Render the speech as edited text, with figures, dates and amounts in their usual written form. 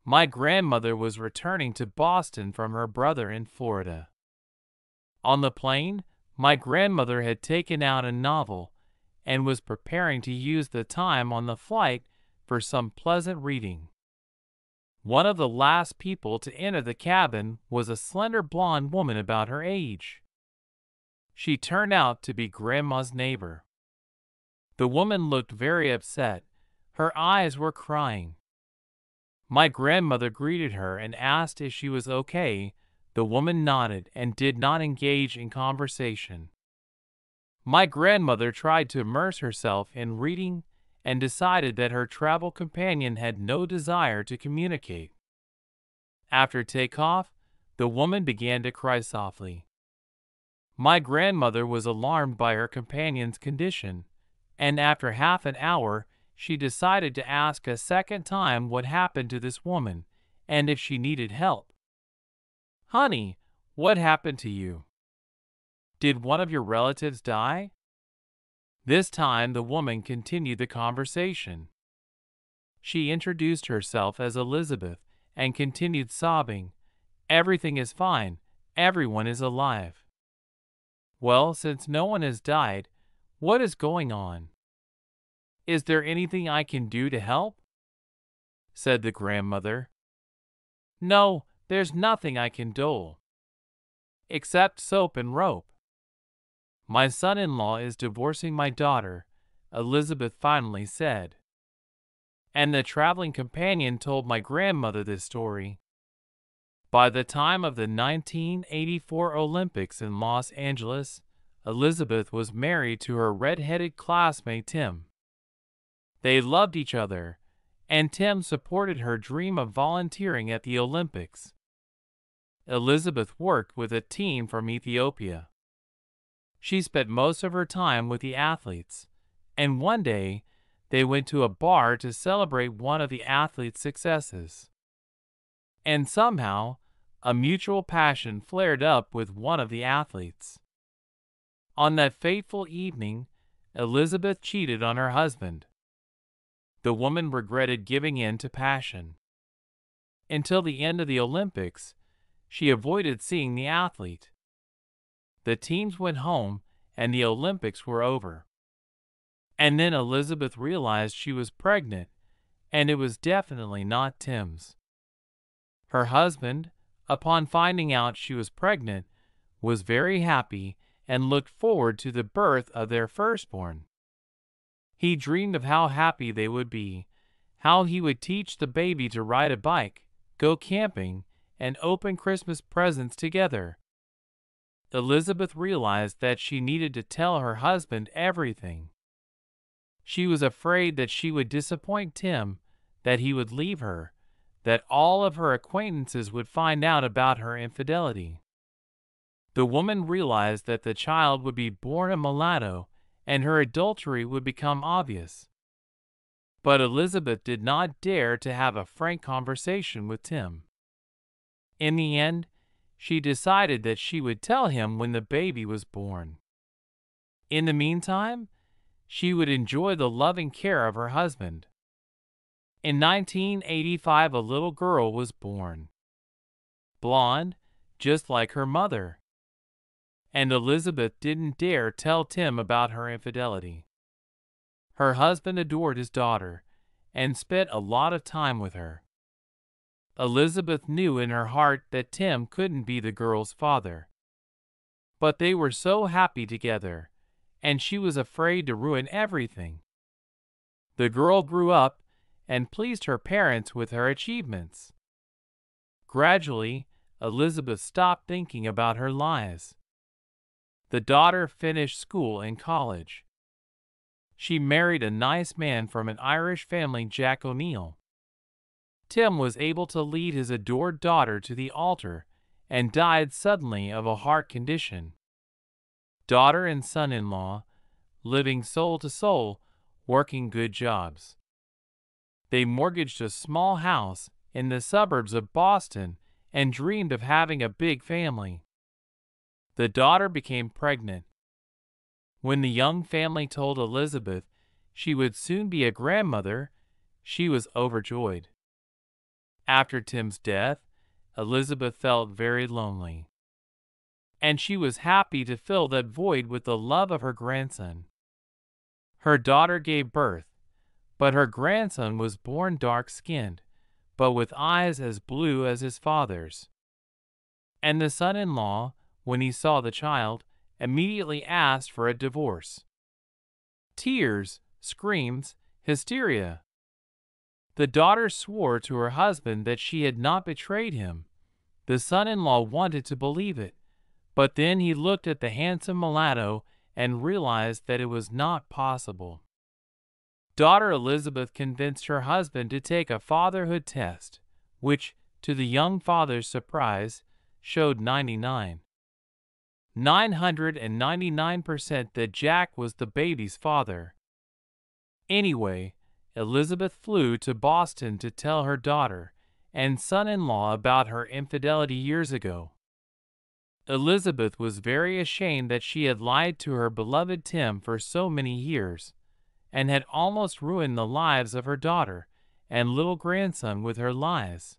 My grandmother was returning to Boston from her brother in Florida. On the plane, my grandmother had taken out a novel and was preparing to use the time on the flight for some pleasant reading. One of the last people to enter the cabin was a slender blonde woman about her age. She turned out to be Grandma's neighbor. The woman looked very upset. Her eyes were crying. My grandmother greeted her and asked if she was okay. The woman nodded and did not engage in conversation. My grandmother tried to immerse herself in reading and decided that her travel companion had no desire to communicate. After takeoff, the woman began to cry softly. My grandmother was alarmed by her companion's condition, and after half an hour, she decided to ask a second time what happened to this woman and if she needed help. "Honey, what happened to you? Did one of your relatives die?" This time the woman continued the conversation. She introduced herself as Elizabeth and continued sobbing, "Everything is fine. Everyone is alive." "Well, since no one has died, what is going on? Is there anything I can do to help?" said the grandmother. "No, there's nothing I can do. Except soap and rope. My son-in-law is divorcing my daughter," Elizabeth finally said. And the traveling companion told my grandmother this story. By the time of the 1984 Olympics in Los Angeles, Elizabeth was married to her red-headed classmate Tim. They loved each other, and Tim supported her dream of volunteering at the Olympics. Elizabeth worked with a team from Ethiopia. She spent most of her time with the athletes, and one day they went to a bar to celebrate one of the athletes' successes. And somehow, a mutual passion flared up with one of the athletes. On that fateful evening, Elizabeth cheated on her husband. The woman regretted giving in to passion. Until the end of the Olympics, she avoided seeing the athlete. The teams went home and the Olympics were over. And then Elizabeth realized she was pregnant, and it was definitely not Tim's. Her husband, upon finding out she was pregnant, was very happy and looked forward to the birth of their firstborn. He dreamed of how happy they would be, how he would teach the baby to ride a bike, go camping, and open Christmas presents together. Elizabeth realized that she needed to tell her husband everything. She was afraid that she would disappoint Tim, that he would leave her, that all of her acquaintances would find out about her infidelity. The woman realized that the child would be born a mulatto and her adultery would become obvious. But Elizabeth did not dare to have a frank conversation with Tim. In the end, she decided that she would tell him when the baby was born. In the meantime, she would enjoy the loving care of her husband. In 1985, a little girl was born. Blonde, just like her mother. And Elizabeth didn't dare tell Tim about her infidelity. Her husband adored his daughter and spent a lot of time with her. Elizabeth knew in her heart that Tim couldn't be the girl's father. But they were so happy together, and she was afraid to ruin everything. The girl grew up and pleased her parents with her achievements. Gradually, Elizabeth stopped thinking about her lies. The daughter finished school and college. She married a nice man from an Irish family, Jack O'Neill. Tim was able to lead his adored daughter to the altar and died suddenly of a heart condition. Daughter and son-in-law, living soul to soul, working good jobs. They mortgaged a small house in the suburbs of Boston and dreamed of having a big family. The daughter became pregnant. When the young family told Elizabeth she would soon be a grandmother, she was overjoyed. After Tim's death, Elizabeth felt very lonely, and she was happy to fill that void with the love of her grandson. Her daughter gave birth, but her grandson was born dark-skinned, but with eyes as blue as his father's. And the son-in-law, when he saw the child, immediately asked for a divorce. Tears, screams, hysteria. The daughter swore to her husband that she had not betrayed him. The son-in-law wanted to believe it, but then he looked at the handsome mulatto and realized that it was not possible. Daughter Elizabeth convinced her husband to take a fatherhood test, which, to the young father's surprise, showed 999% that Jack was the baby's father. Anyway, Elizabeth flew to Boston to tell her daughter and son-in-law about her infidelity years ago. Elizabeth was very ashamed that she had lied to her beloved Tim for so many years, and had almost ruined the lives of her daughter and little grandson with her lies.